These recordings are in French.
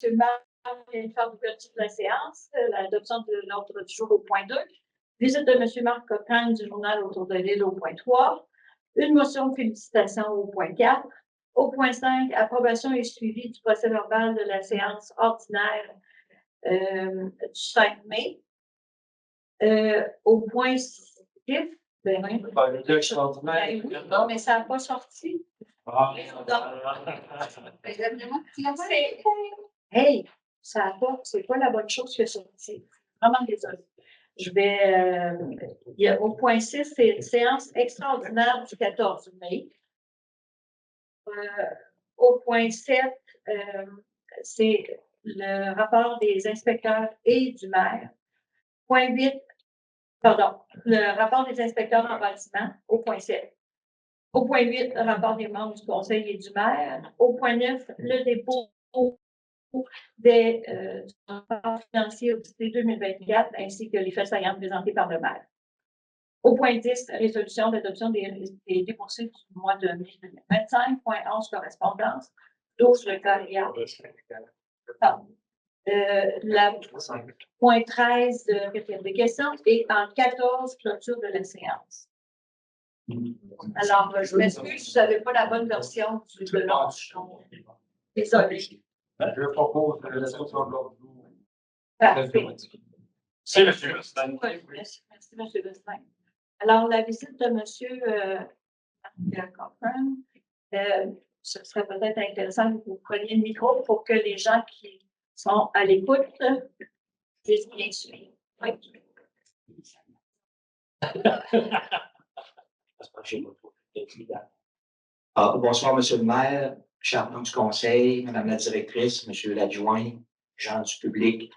M. Marc vient de faire l'ouverture de la séance, l'adoption de l'ordre du jour au point 2. Visite de M. Marc Cochrane du journal Autour de l'île au point 3. Une motion de félicitations au point 4. Au point 5, approbation et suivi du procès-verbal de la séance ordinaire du 5 mai. Au point 6, ben non, mais ça n'a pas sorti. Hey, ça n'a pas, c'est pas la bonne chose qui est sortie. Vraiment désolée. Je vais, au point 6, c'est séance extraordinaire du 14 mai. Au point 7, c'est le rapport des inspecteurs et du maire. Point 8, pardon, le rapport des inspecteurs en bâtiment, au point 7. Au point 8, le rapport des membres du conseil et du maire. Au point 9, le dépôt des rapports financiers audité 2024 ainsi que les faits saillants présentés par le maire. Au point 10, résolution d'adoption des déboursés du mois de mai 2025. Point 11, correspondance. 12, le carrière. Point 13, réponse des questions. Et en 14, clôture de la séance. Alors, je m'excuse si vous n'avez pas la bonne version de l'ordre. Désolé. Je propose la session de l'ordre du jour. Parfait. C'est M. Vestin. Merci, M. Vestin. Alors, la visite de M. Cochrane, ce serait peut-être intéressant que vous preniez le micro pour que les gens qui sont à l'écoute puissent bien suivre. Oui. Bonsoir, Monsieur le maire, chers membres du conseil, Madame la directrice, Monsieur l'adjoint, gens du public.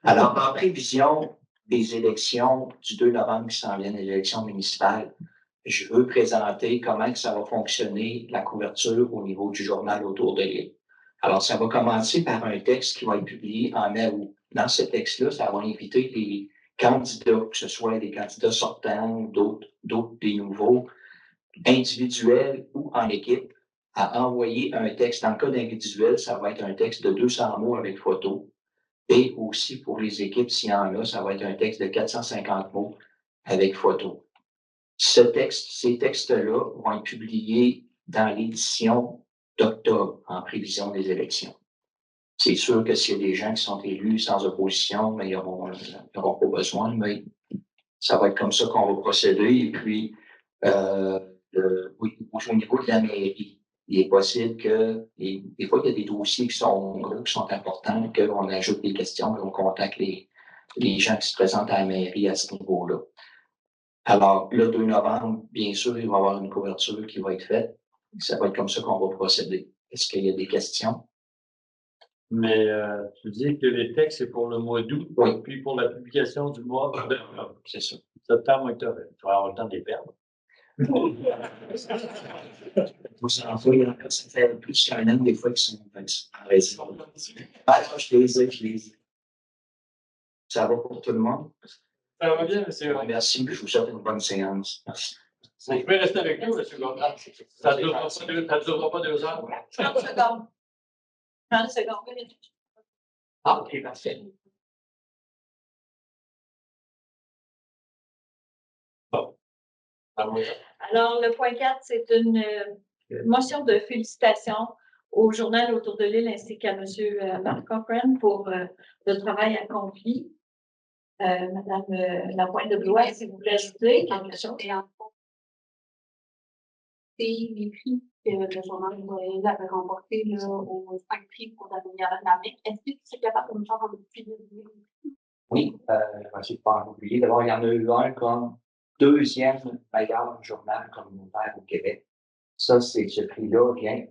Alors, en prévision des élections du 2 novembre qui s'en viennent, les élections municipales, je veux présenter comment que ça va fonctionner, la couverture au niveau du journal Autour de l'île. Alors, ça va commencer par un texte qui va être publié en mai-août. Dans ce texte-là, ça va inviter les candidats, que ce soit des candidats sortants, d'autres des nouveaux, individuels ou en équipe, à envoyer un texte. Dans le cas d'individuel, ça va être un texte de 200 mots avec photo. Et aussi pour les équipes, s'il y en a, ça va être un texte de 450 mots avec photo. Ces textes-là vont être publiés dans l'édition d'octobre en prévision des élections. C'est sûr que s'il y a des gens qui sont élus sans opposition, mais ils n'auront pas besoin, mais ça va être comme ça qu'on va procéder. Et puis, oui, au niveau de la mairie, il est possible que, des fois, il y a des dossiers qui sont gros, qui sont importants, qu'on ajoute des questions, qu'on contacte les gens qui se présentent à la mairie à ce niveau-là. Alors, le 2 novembre, bien sûr, il va y avoir une couverture qui va être faite. Ça va être comme ça qu'on va procéder. Est-ce qu'il y a des questions? Mais tu dis que les textes, c'est pour le mois d'août, oui. Puis pour la publication du mois de c'est ça. Septembre, octobre. Tu vas avoir le temps de les perdre. Ça fait plus qu'un an, des fois, qu'ils sont en réseau. Je les ai. Ça va pour tout le monde? Ça va bien, monsieur. Merci, je vous souhaite une bonne séance. Merci. Vous pouvez rester avec nous, monsieur Gondard. Ça ne durera pas 2 heures. 30 secondes. 30 secondes. Ah, OK, parfait. Bon. Alors, le point 4, c'est une motion de félicitations au journal Autour de l'île ainsi qu'à M. Marc Cochrane pour le travail accompli. Madame Lapointe de Blois, si vous voulez ajouter quelque chose. C'est les prix que le journal Autour de l'île avait remporté aux 5 prix pour la meilleure dynamique. Est-ce que tu es capable de me faire un petit résumé? Oui, je vais essayer de ne pas en oublier. D'abord, il y en a eu un comme deuxième meilleur journal communautaire au Québec. Ça, ce prix-là vient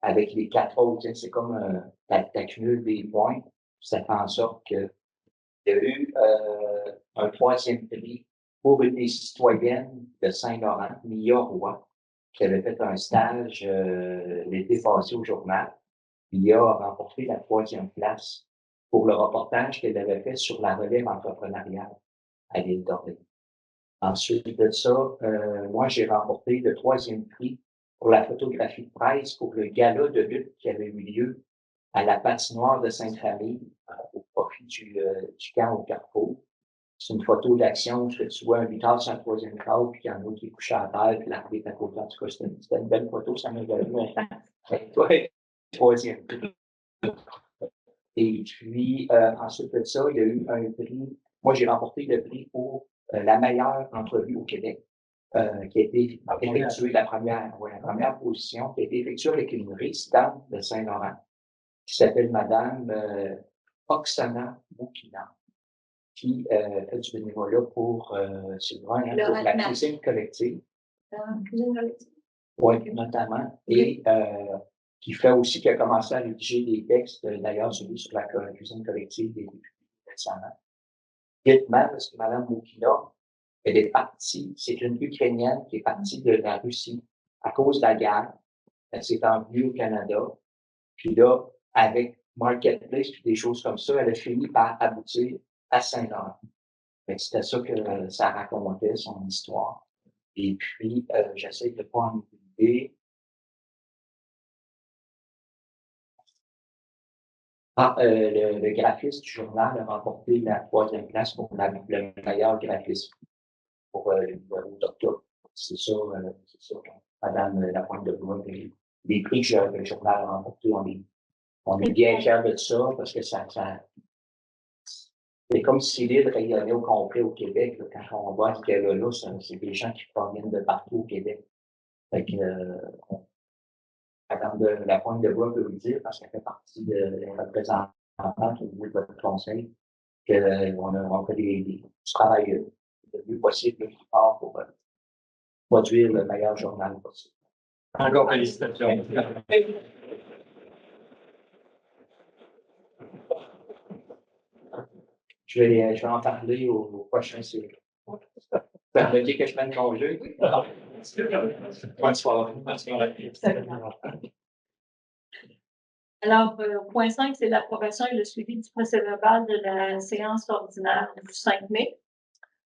avec les 4 autres. C'est comme t'accumules des points. Ça fait en sorte qu'il y a eu un 3e prix pour une des citoyennes de Saint-Laurent, Mia Roy, qui avait fait un stage l'été passé au journal. Mia a remporté la 3e place pour le reportage qu'elle avait fait sur la relève entrepreneuriale à l'île d'Orléans. Ensuite de ça, moi, j'ai remporté le 3e prix pour la photographie de presse pour le gala de lutte qui avait eu lieu à la patinoire de Sainte-Famille, au profit du camp au Carrefour. C'est une photo d'action où tu vois un lutteur sur la troisième case, puis il y en a qui est couché à terre, puis l'arbitre est à côté. En tout cas, c'était une belle photo, ça m'a valu un temps. Toi, troisième. Et puis, ensuite de ça, il y a eu un prix. Moi, j'ai remporté le prix pour la meilleure entrevue au Québec, qui a été effectuée, la première position, qui a été effectuée avec une résidente de Saint-Laurent, qui s'appelle Madame Oksana Moukina, qui fait du bénévolat pour, pour la cuisine collective. Cuisine collective. Oui, notamment. Et qui fait aussi, qui a commencé à rédiger des textes, d'ailleurs, celui sur la cuisine collective des députés récemment. Également, parce que Mme Moukina, elle est partie, c'est une Ukrainienne qui est partie de la Russie à cause de la guerre. Elle s'est envenue au Canada. Puis là, avec Marketplace et des choses comme ça, elle a fini par aboutir à Saint-Laurent. C'était ça que ça racontait, son histoire. Et puis, j'essaie de ne pas en oublier. Le graphiste du journal a remporté la 3e place pour le meilleur graphiste pour le numéro d'octobre. C'est ça, Madame Lapointe de Blois. Les prix que le journal a remportés, on est bien fiers de ça parce que ça c'est comme si l'île rayonnait au complet au Québec. Là, quand on voit ce gars-là, c'est des gens qui proviennent de partout au Québec. Fait que, Madame de Lapointe de Blois peut vous le dire, parce qu'elle fait partie de la représentante au niveau de votre conseil, qu'on fait du travail le mieux possible, le plus fort pour produire le meilleur journal possible. Encore félicitations. Je vais en parler au prochain série. Ça veut dire que je mets de congé? Bonne soirée. Alors, point 5, c'est l'approbation et le suivi du procès-verbal de la séance ordinaire du 5 mai.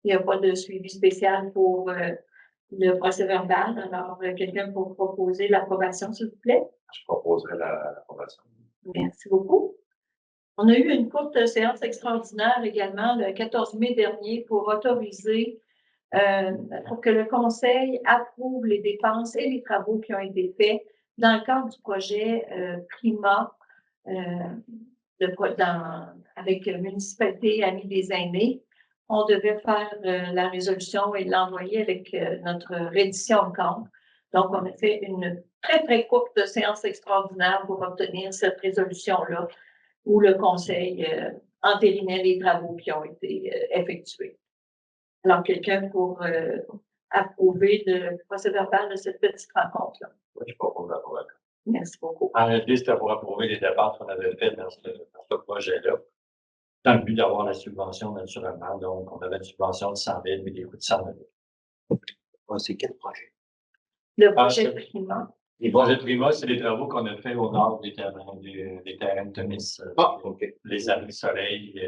Il n'y a pas de suivi spécial pour le procès-verbal. Alors, quelqu'un pour proposer l'approbation, s'il vous plaît? Je proposerai l'approbation. Merci beaucoup. On a eu une courte séance extraordinaire également le 14 mai dernier pour autoriser, pour que le Conseil approuve les dépenses et les travaux qui ont été faits dans le cadre du projet Prima avec Municipalité Amis des aînés. On devait faire la résolution et l'envoyer avec notre reddition de compte. Donc, on a fait une très, très courte séance extraordinaire pour obtenir cette résolution-là, où le Conseil entérinait les travaux qui ont été effectués. Alors, quelqu'un pour approuver le procès-verbal de cette petite rencontre-là? Oui, je propose l'approbation. Merci beaucoup. En réalité, c'était pour approuver les dépenses qu'on avait faites dans ce projet-là, dans le but d'avoir la subvention, naturellement. Donc, on avait une subvention de 100 000, mais des coûts de 100 000. C'est quel projet? Le projet Prima. Les projets Prima, c'est les travaux qu'on a fait au nord des terrains de tennis. Les abris soleil,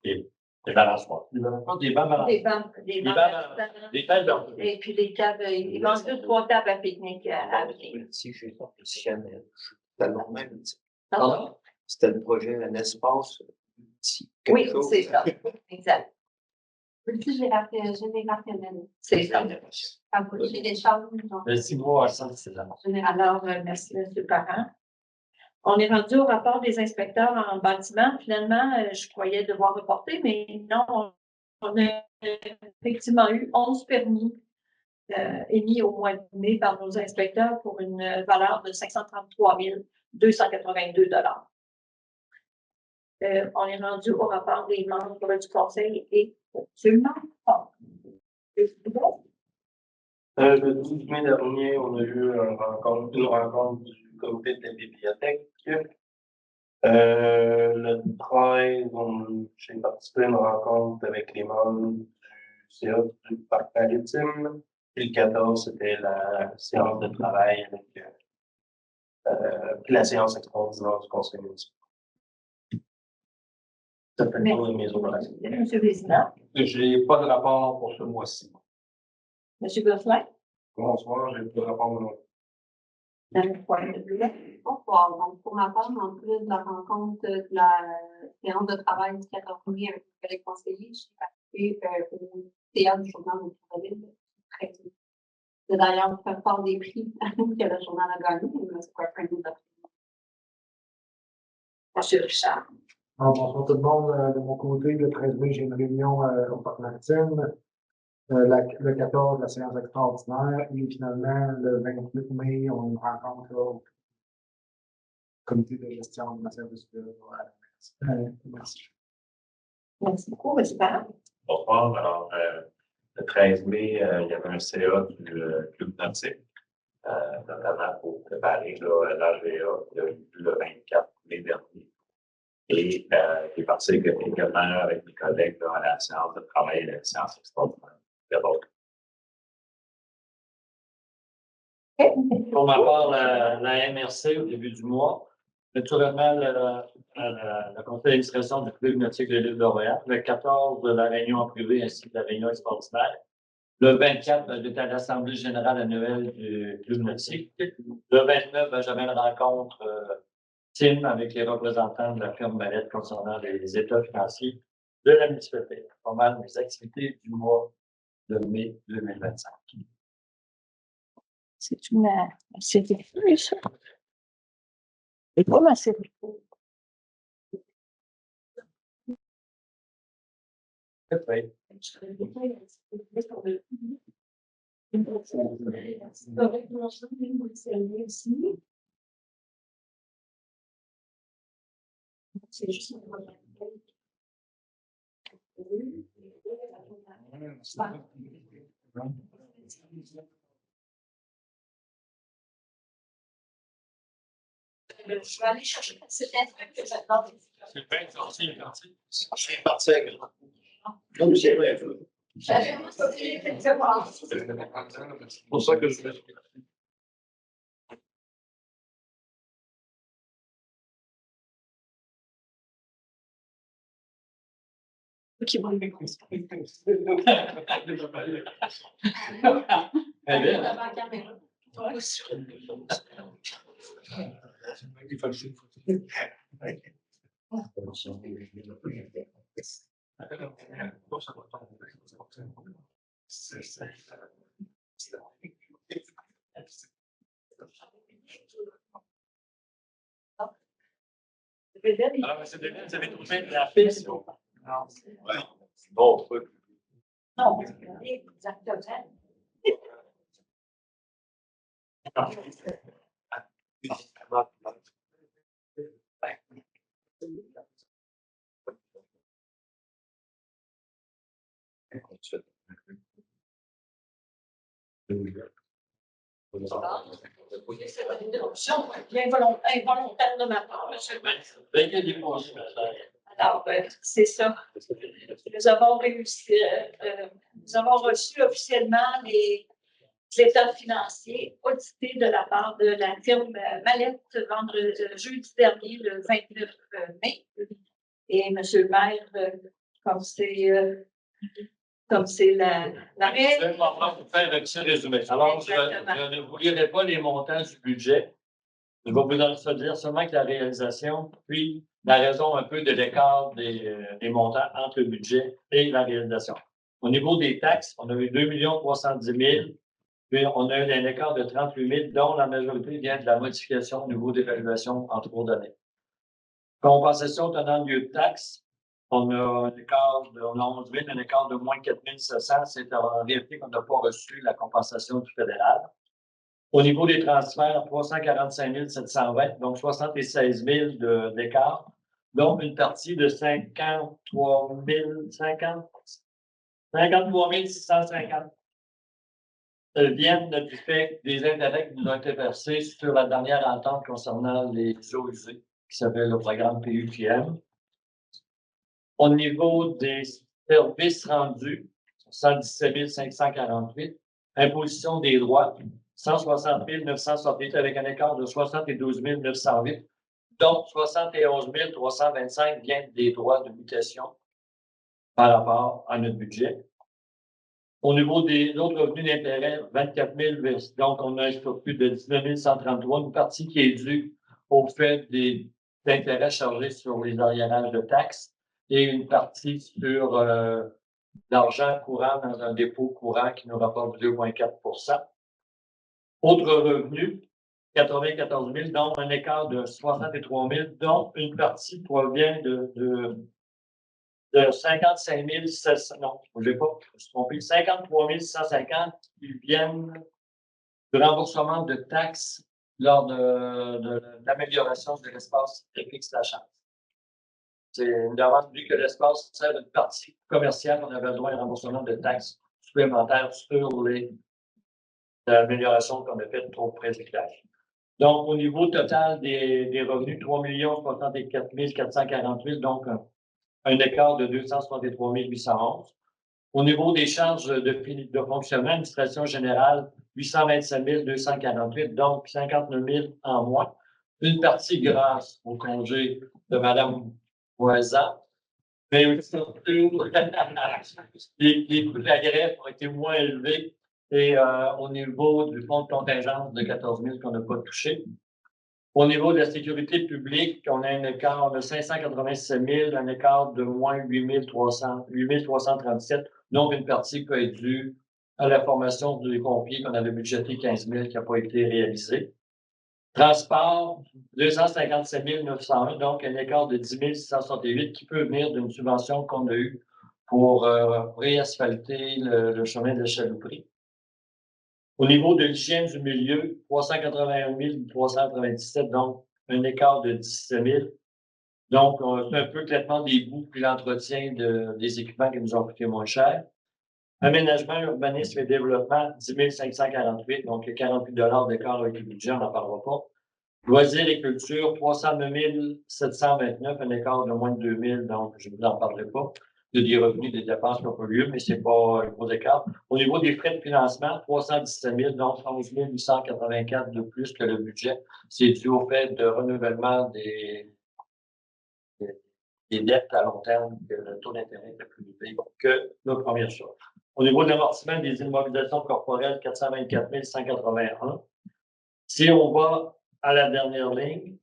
les balançoires. Des bancs balançoires. Des tables d'ordre. Et puis les tables, il manque 2-3 tables à pique-nique à venir. Si j'ai professionnel, c'était le même. Pardon? C'était le projet Un espace. Oui, c'est ça. Exact. Générationnel. C'est ça. Approcher des choses. Le 6 mois à 100, c'est là. Alors, merci, M. Parent. On est rendu au rapport des inspecteurs en bâtiment. Finalement, je croyais devoir reporter, mais non, on a effectivement eu 11 permis émis au mois de mai par nos inspecteurs pour une valeur de 533 282 $. On est rendu au rapport des membres du Conseil et absolument pas. Le 12 mai dernier, on a eu une rencontre du comité de la bibliothèque. Le 13, j'ai participé à une rencontre avec les membres du CA du Parc maritime. Et le 14, c'était la séance de travail avec la séance extraordinaire du conseil municipal. Ça fait le tour de mes opérations. Monsieur le Président. Je n'ai pas de rapport pour ce mois-ci. Monsieur Gosselin. Bonsoir, j'ai pas de rapport. dans le point de vue. Bonsoir. Donc, pour ma part, en plus de la rencontre de la séance de travail du 14 mai avec mes collègues conseillers, j'ai participé au CA du journal de Travail. C'est d'ailleurs faire part des prix que le journal a gagné. C'est quoi un peu Monsieur Richard. Bonsoir tout le monde. De mon côté, le 13 mai, j'ai une réunion au Parc Maritime. Le 14, la séance extraordinaire. Et finalement, le 28 mai, on a une rencontre au comité de gestion de matière de Merci. Merci beaucoup, M. Barre. Bonsoir. Alors, le 13 mai, il y avait un CA du Club Nautique, notamment pour préparer l'AGA qui a eu le 24 mai dernier. Et j'ai participé également avec mes collègues à la séance de travail et la séance extraordinaire. Pour ma part, la MRC au début du mois, naturellement, le conseil d'administration du Club nautique de l'île d'Orléans, le 14, la réunion en privé ainsi que la réunion extraordinaire. Le 24, j'étais à l'Assemblée générale annuelle du Club nautique. Le 29, j'avais une rencontre team avec les représentants de la firme Mallette concernant les états financiers de la municipalité. Pas mal mes activités du mois de mai 2025. C'est une série de ça. C'est quoi ma série? Oui. C'est juste je vais aller chercher cet truc que j'adore. C'est bien sorti, il est parti. C'est parti. Comme c'est vrai. C'est pour ça que je fais. qui vont le Alors, M. Denis, vous avez trouvé la piste? Non. Oui. Bon, oui. Non, exactement. C'est une interruption bien involontaire de ma part, M. le maire. Alors, c'est ça. Nous avons réussi, nous avons reçu officiellement les états financiers audités de la part de la firme Mallette jeudi dernier, le 29 mai. Et M. le maire, comme c'est la C'est un moment pour faire un petit résumé. Alors, je ne vous lirai pas les montants du budget. Je vais vous en dire seulement que la réalisation, puis la raison un peu de l'écart des montants entre le budget et la réalisation. Au niveau des taxes, on a eu 2 310 000, puis on a eu un écart de 38 000, dont la majorité vient de la modification au niveau d'évaluation en cours d'année. Compensation tenant lieu de taxes, on a un écart de 11 000, un écart de moins 4 700. C'est en réalité qu'on n'a pas reçu la compensation du fédéral. Au niveau des transferts, 345 720, donc 76 000 d'écart, dont une partie de 53 650 viennent du fait des intérêts qui nous ont été versés sur la dernière entente concernant les eaux usées, qui s'appelle le programme PUQM. Au niveau des services rendus, 117 548, imposition des droits, 160 968 avec un écart de 72 908, dont 71 325 viennent des droits de mutation par rapport à notre budget. Au niveau des autres revenus d'intérêt, 24 000, donc on a un surplus de 19 133, une partie qui est due au fait d'intérêts chargés sur les arriérages de taxes et une partie sur l'argent courant dans un dépôt courant qui nous rapporte 2,4 Autres revenus, 94 000, donc un écart de 63 000, dont une partie provient de 55 700, non, je ne l'ai pas, je me suis trompé, 53 150 qui viennent du remboursement de taxes lors de l'amélioration de l'espace FX-La-Chance. C'est une demande, vu que l'espace sert une partie commerciale, on a besoin d'un remboursement de taxes supplémentaires sur l'amélioration qu'on a faite au pré-éclairage. Donc, au niveau total des revenus, 3 64 448, donc un écart de 263 811. Au niveau des charges de fonctionnement, administration générale, 827 248, donc 59 000 en moins. Une partie grâce au congé de Mme Voisin, mais aussi les coûts de la greffe ont été moins élevés et au niveau du fonds de contingence de 14 000 qu'on n'a pas touché. Au niveau de la sécurité publique, on a un écart de 587 000, un écart de moins 8 337, donc une partie peut être due à la formation des pompiers qu'on avait budgété 15 000 qui n'a pas été réalisée. Transport, 257 901, donc un écart de 10 668 qui peut venir d'une subvention qu'on a eue pour réasphalter le chemin de Chalouperie. Au niveau de l'hygiène du milieu, 381 397, donc un écart de 17 000. Donc, c'est un peu le traitement des boues puis l'entretien des équipements qui nous ont coûté moins cher. Aménagement, urbanisme et développement, 10 548, donc 48 d'écart avec le budget, on n'en parlera pas. Loisirs et culture, 309 729, un écart de moins de 2 000, donc je ne vous en parlerai pas. De des revenus, des dépenses qui n'ont pas lieu, mais ce n'est pas un gros écart. Au niveau des frais de financement, 317 000, donc 11 884 de plus que le budget. C'est dû au fait de renouvellement des dettes à long terme, que le taux d'intérêt est plus élevé que la première chose. Au niveau de l'amortissement des immobilisations corporelles, 424 181. Si on va à la dernière ligne,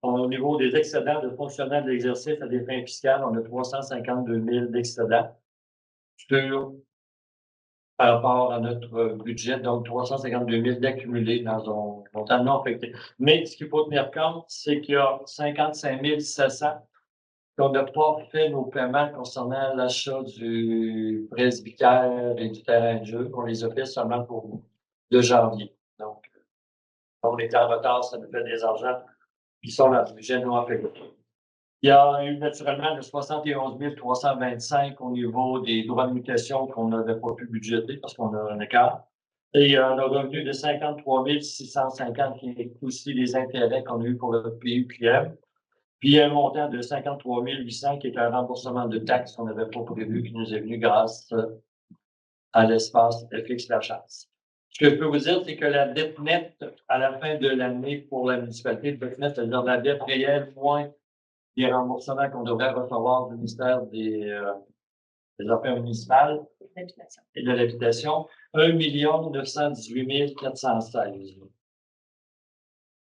au niveau des excédents de fonctionnement de l'exercice à des fins fiscales, on a 352 000 d'excédents par rapport à notre budget, donc 352 000 d'accumulés dans un montant non affecté. Mais ce qu'il faut tenir compte, c'est qu'il y a 55 700 qu'on n'a pas fait nos paiements concernant l'achat du presbytère et du terrain de jeu. On les a fait seulement pour le janvier. Donc, on est en retard, ça nous fait des argents qui sont dans le budget non affecté. Il y a eu naturellement de 71 325 au niveau des droits de mutation qu'on n'avait pas pu budgéter parce qu'on a un écart. Et il y a un revenu de 53 650 qui est aussi les intérêts qu'on a eu pour le PUQM. Puis il y a un montant de 53 800 qui est un remboursement de taxes qu'on n'avait pas prévu, qui nous est venu grâce à l'espace FX-La-Chance. Ce que je peux vous dire, c'est que la dette nette à la fin de l'année pour la municipalité, la dette nette, c'est-à-dire la dette réelle moins les remboursements qu'on devrait recevoir du ministère des Affaires municipales et de l'habitation, 1 918 416.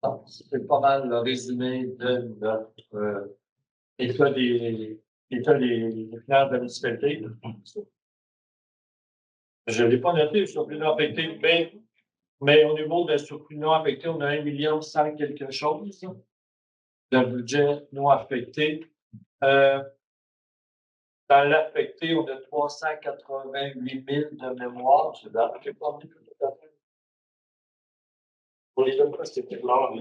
Donc, c'est pas mal le résumé de notre état des finances de la municipalité. Je ne l'ai pas noté, le surplus non affecté, mais au niveau de surplus non affecté, on a 1 100 quelque chose de budget non affecté. Dans l'affecté, on a 388 000 de mémoire. Je n'ai pas mis tout à fait. Pour les deux cas, c'était clair.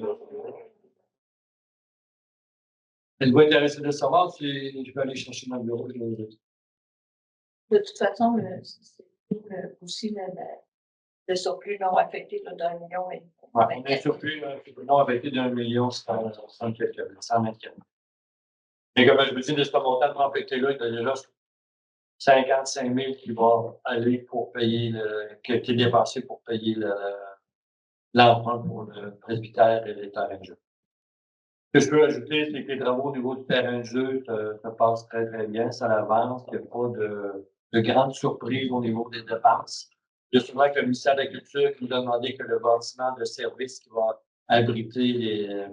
Elle va être intéressée de savoir si je peux aller chercher dans le bureau. De toute façon, c'est aussi le surplus non affecté d'1 million. Ouais, on a un surplus non affecté d'1 million 100 quelques. Mais comme je vous dis, de ce montant non affecté-là, il y a déjà 55 000 qui vont aller pour payer qui a été dépensé pour payer l'emprunt pour le presbytère et les terrains de jeu. Ce que je peux ajouter, c'est que les travaux au niveau du terrain de jeu, ça passe très, très bien, ça avance, il n'y a pas de grandes surprises au niveau des dépenses. Il y a souvent que le ministère de la Culture qui nous a demandé que le bâtiment de service qui va abriter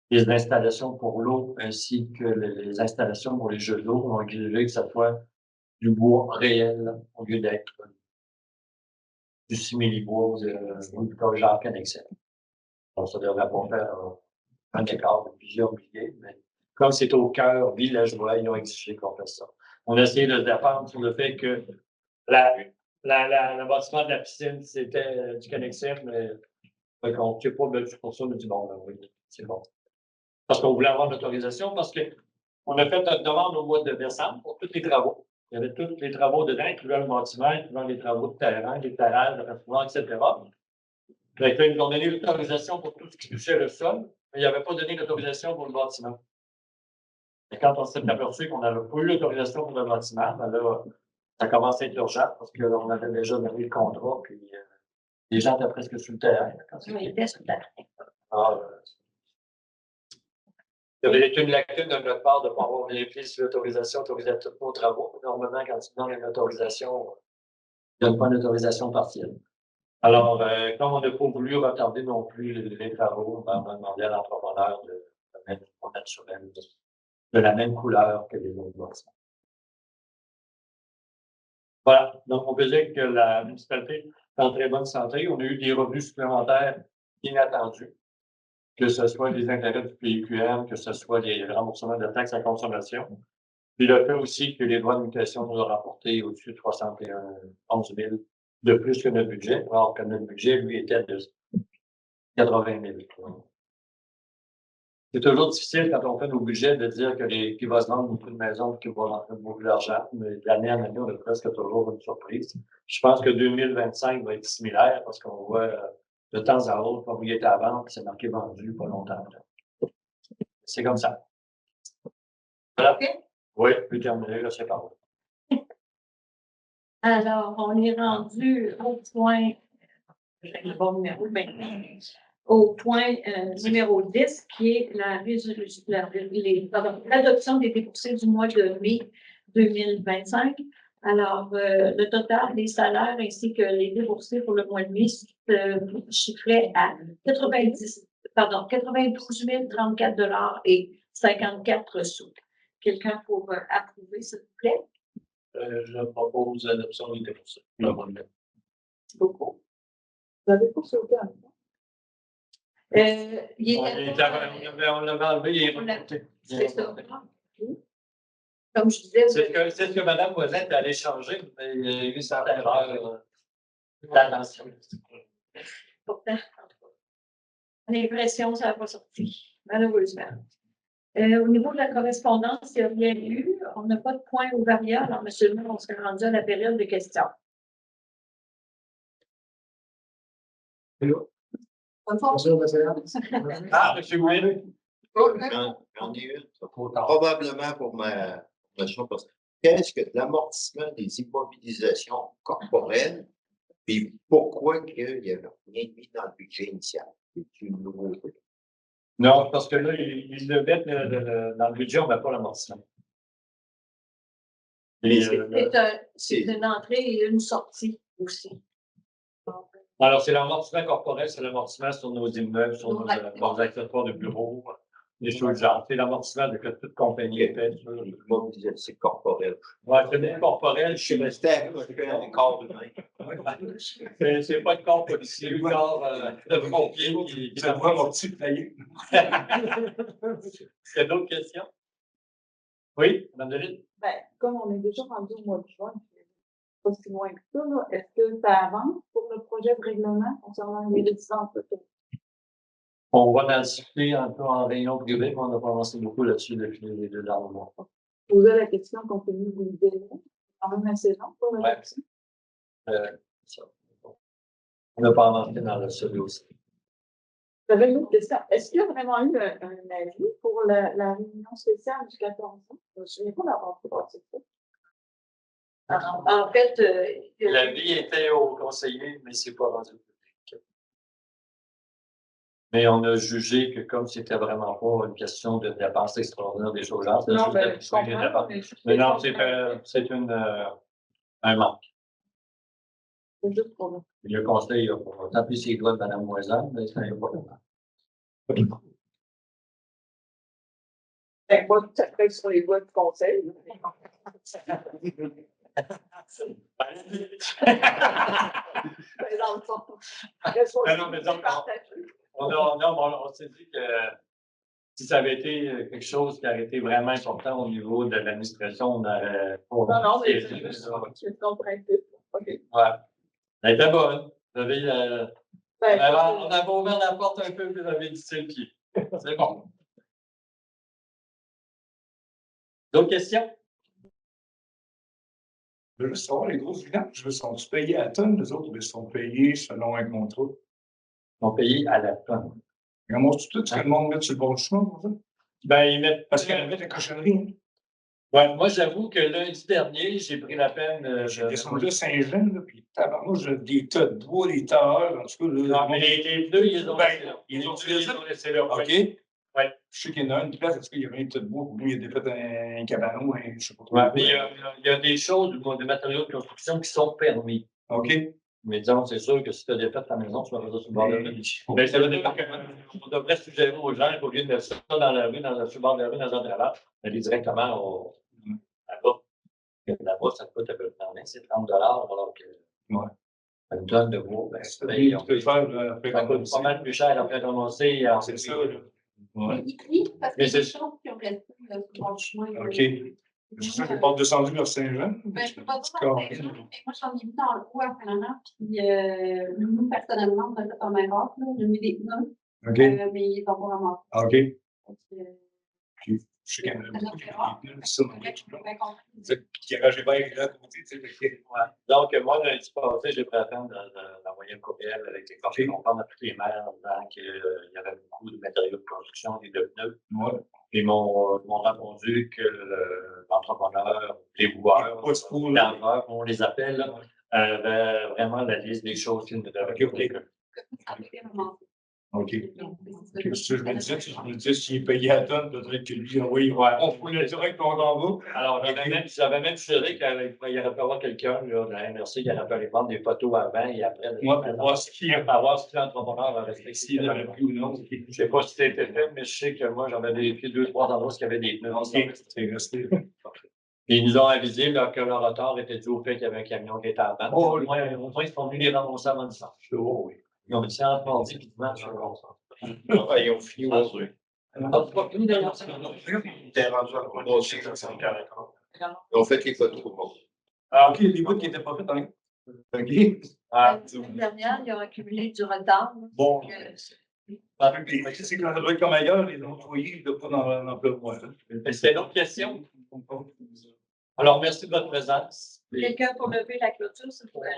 les installations pour l'eau ainsi que les installations pour les jeux d'eau vont exiger que ça soit du bois réel au lieu d'être du simili-bois ou du genre connexé. Donc, ça devrait pas faire un écart de plusieurs milliers, mais comme c'est au cœur villageois, ils ont exigé qu'on fasse ça. On a essayé de se défendre sur le fait que le bâtiment de la piscine, c'était du connexé, mais on ne sait pas pour ça, on a dit bon, oui, c'est bon. Parce qu'on voulait avoir l'autorisation, parce qu'on a fait notre demande au mois de décembre pour tous les travaux. Il y avait tous les travaux dedans, incluant le bâtiment, incluant les travaux de terrain, l'étalage, le restaurant, etc. Fait que là, ils nous ont donné l'autorisation pour tout ce qui touchait le sol, mais ils n'avaient pas donné l'autorisation pour le bâtiment. Et quand on s'est aperçu qu'on n'avait pas eu l'autorisation pour le bâtiment, ben là, ça commençait à être urgent parce qu'on avait déjà donné le contrat, puis les gens étaient presque sur le terrain. Oui, ils étaient sur le terrain. Il y avait été une lacune de notre part de ne pas avoir vérifié si l'autorisation autorisait tous nos travaux. Normalement, quand tu donnes une autorisation, il n'y a pas une autorisation partielle. Alors, comme on n'a pas voulu retarder non plus les travaux, on a demandé à l'entrepreneur de mettre du bois naturel de la même couleur que les autres bâtiments. Voilà. Donc, on peut dire que la municipalité est en très bonne santé. On a eu des revenus supplémentaires inattendus, que ce soit les intérêts du PQM, que ce soit les remboursements de taxes à consommation. Puis le fait aussi que les droits de mutation nous ont rapporté au-dessus de 311 000 de plus que notre budget, alors que notre budget, lui, était de 80 000. C'est toujours difficile quand on fait nos budgets de dire qu'il va se vendre beaucoup de maisons et qu'il va rentrer beaucoup d'argent, mais d'année en année, on a presque toujours une surprise. Je pense que 2025 va être similaire parce qu'on voit de temps à autre, propriété à vendre, puis c'est marqué vendu pas longtemps. C'est comme ça. Voilà. Okay. Oui, puis terminé, là, c'est par là. Alors, on est rendu au point, le bon numéro maintenant, au point numéro 10, qui est l'adoption des déboursés du mois de mai 2025. Alors, le total des salaires ainsi que les déboursés pour le mois de mai chiffraient à 92 034 et 54 sous. Quelqu'un pour approuver, s'il vous plaît? Je propose l'adoption des déboursés. Merci beaucoup. Vous avez pas sauté en même. On l'avait enlevé, il est remonté. C'est ça. Comme je disais. C'est ce que Mme Voisin est allée changer, mais il y a eu cette erreur d'attention. Pourtant, l'impression, ça n'a pas sorti, malheureusement. Au niveau de la correspondance, il n'y a rien eu. On n'a pas de point ou variable. Alors, monsieur le maire, on serait rendu à la période de questions. Hello. Ah, monsieur Gouin. J'en ai une. Probablement pour ma chose. Qu'est-ce que l'amortissement des immobilisations corporelles? Puis pourquoi il n'y avait rien mis dans le budget initial? C'est une nouveauté. Non, parce que là, ils le mettent dans le budget, on ne met pas l'amortissement. C'est une entrée et une sortie aussi. Alors, c'est l'amortissement corporel, c'est l'amortissement sur nos immeubles, sur nos accessoires de bureaux, des choses genre. C'est l'amortissement de que toute compagnie est faite. C'est corporel. Oui, c'est corporel. Je suis resté avec un corps humain. C'est pas le corps policier, le corps de pompier qui ça voit mon petit failli. Est-ce qu'il y a d'autres questions? Oui, Mme Delisle? Ben, comme on est déjà rendu au mois de juin, pas si loin que ça, est-ce que ça avance pour le projet de règlement concernant les licences auto? On va en discuter un peu en réunion privée, mais on n'a pas avancé beaucoup là-dessus depuis les 2 derniers mois. Poser la question compte tenu du délai, quand même assez long pour le ça. On n'a pas avancé dans ce dossier. J'avais une autre question. Est-ce qu'il y a vraiment eu un avis pour la réunion spéciale du 14 ans? Je ne me souviens pas d'avoir passé ça. En fait, l'avis était au conseiller, mais c'est pas rendu public. Mais on a jugé que comme c'était vraiment pas une question de dépenses extraordinaires des choses, non, mais je comprends. mais non, c'est une Un manque. C'est juste pour nous. Le conseil a tapé ses doigts de Mme Moisan, mais ça n'est pas le mal. Ben, moi, ça fait sur les voies de conseil. Ben, dans le fond. On s'est dit que si ça avait été quelque chose qui aurait été vraiment important au niveau de l'administration, on aurait. Non, mais c'est juste une question de principe. OK. Ouais. Elle était bonne. Vous avez, Ben, on avait ouvert la porte un peu, puis vous avez dit c'est le pied. C'est bon. D'autres questions? Je veux juste savoir, les grosses vidanges, sont payés à tonne, les autres, ils sont payés selon un contrat. Ils sont payés à la tonne. Comment tout ce que le monde met sur le bon chemin pour ça? Ben, ils mettent. Parce qu'il y avait de la cochonnerie. Hein? Ouais, moi, j'avoue que lundi dernier, j'ai pris la peine. J'ai descendu à Saint-Jean, puis moi, j'ai des tas de bois, des tailleurs, en tout cas. Là, non, mais les pneus, ils ont laissé là. Ils ont laissé là. OK. Ouais. Je sais qu'il y en a une place, parce qu'il y avait un tas de bois, pour lui, il a fait un cabanon, je ne sais pas trop. Ouais, mais il y a des choses, des matériaux de construction qui sont permis. OK. Mais disons, c'est sûr que si tu as défait ta maison, tu vas faire ça sur le bord de la rue. Mais ça veut dire qu'on devrait suggérer aux gens qu'au lieu de mettre ça dans la rue, sur le bord de la rue, dans un trailer, d'aller directement là-bas. Là-bas, ça coûte à peu près c'est 30 $, alors que une tonne de bois, ben, ça coûte pas mal plus cher après commencer. C'est ça, là. Ouais. Oui, parce que c'est des choses qui ont resté sur le chemin. OK. C'est ça, j'ai pas descendu vers Saint-Jean. Ben, je peux pas dire dans Saint-Jean, mais moi, j'en ai vu dans le haut à Canada, puis nous, personnellement, on a fait un erreur, j'ai mis des pneus, mais ils sont pas vraiment. OK. Puis, je sais qu'il y en a beaucoup qui ont des pneus, ça, qui garageaient bien là à côté, tu sais. Donc, moi, lundi passé, j'ai pris la peine d'envoyer un courriel avec les copies qu'on parle à tous les maires en disant qu'il y avait beaucoup de matériaux de construction et de pneus. Ils m'ont répondu que l'entrepreneur, les boueurs, les laveurs, on les appelle, là, avaient vraiment la liste des choses qu'ils ne devaient pas. OK. Je me disais, s'il payait à tonne, peut-être que lui, on fout le direct qu'on en va. Alors, j'avais même suggéré qu'il aurait pu avoir quelqu'un de la MRC qui aurait pu aller prendre des photos avant et après. Moi, pour voir si l'entrepreneur a respecté. Il avait pris ou non. Je ne sais pas si c'était fait, mais je sais que moi, j'en avais vérifié 2-3 endroits où il y avait des pneus. C'est resté. Et ils nous ont avisé que le retard était dû au fait qu'il y avait un camion qui était en panne. Au moins, ils sont venus les ramasser avant dimanche. Oui. Ils ont dit ça entre mardi et dimanche. Ils ont fini aujourd'hui. Ils étaient rendus à Condorcet. Ils ont fait les photos. Ah, OK, les bouts qui n'étaient pas faits en OK. L'année dernière, ils ont accumulé du retard. Bon. C'est quand ça doit être comme ailleurs, les employés ne doivent pas dans l'emploi. C'était une autre question. Alors, merci de votre présence. Quelqu'un pour lever la clôture, s'il vous plaît.